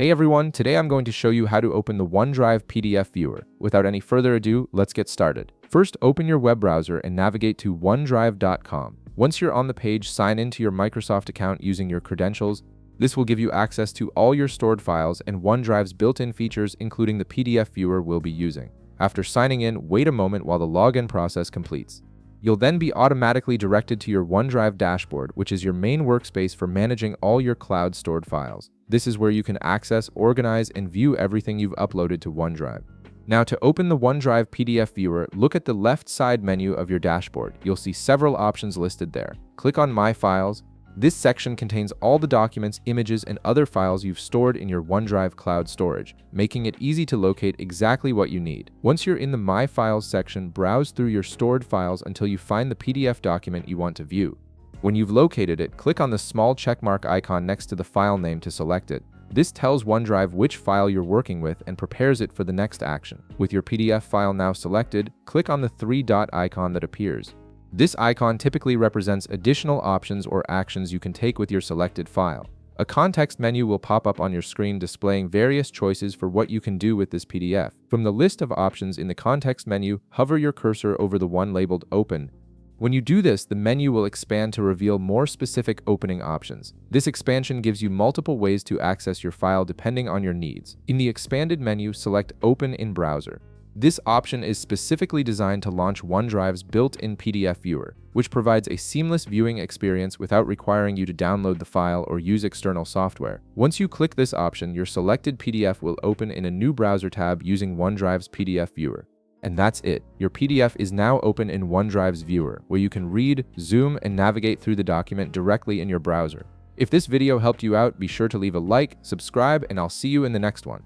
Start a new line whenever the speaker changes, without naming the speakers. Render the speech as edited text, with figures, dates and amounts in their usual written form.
Hey everyone, today I'm going to show you how to open the OneDrive PDF viewer. Without any further ado, let's get started. First, open your web browser and navigate to OneDrive.com. Once you're on the page, sign into your Microsoft account using your credentials. This will give you access to all your stored files and OneDrive's built-in features, including the PDF viewer we'll be using. After signing in, wait a moment while the login process completes. You'll then be automatically directed to your OneDrive dashboard, which is your main workspace for managing all your cloud-stored files. This is where you can access, organize, and view everything you've uploaded to OneDrive. Now, to open the OneDrive PDF viewer, look at the left side menu of your dashboard. You'll see several options listed there. Click on My Files. This section contains all the documents, images, and other files you've stored in your OneDrive cloud storage, making it easy to locate exactly what you need. Once you're in the My Files section, browse through your stored files until you find the PDF document you want to view. When you've located it, click on the small checkmark icon next to the file name to select it. This tells OneDrive which file you're working with and prepares it for the next action. With your PDF file now selected, click on the three-dot icon that appears. This icon typically represents additional options or actions you can take with your selected file. A context menu will pop up on your screen displaying various choices for what you can do with this PDF. From the list of options in the context menu, hover your cursor over the one labeled Open. When you do this, the menu will expand to reveal more specific opening options. This expansion gives you multiple ways to access your file depending on your needs. In the expanded menu, select Open in Browser. This option is specifically designed to launch OneDrive's built-in PDF viewer, which provides a seamless viewing experience without requiring you to download the file or use external software. Once you click this option, your selected PDF will open in a new browser tab using OneDrive's PDF viewer. And that's it. Your PDF is now open in OneDrive's viewer, where you can read, zoom, and navigate through the document directly in your browser. If this video helped you out, be sure to leave a like, subscribe, and I'll see you in the next one.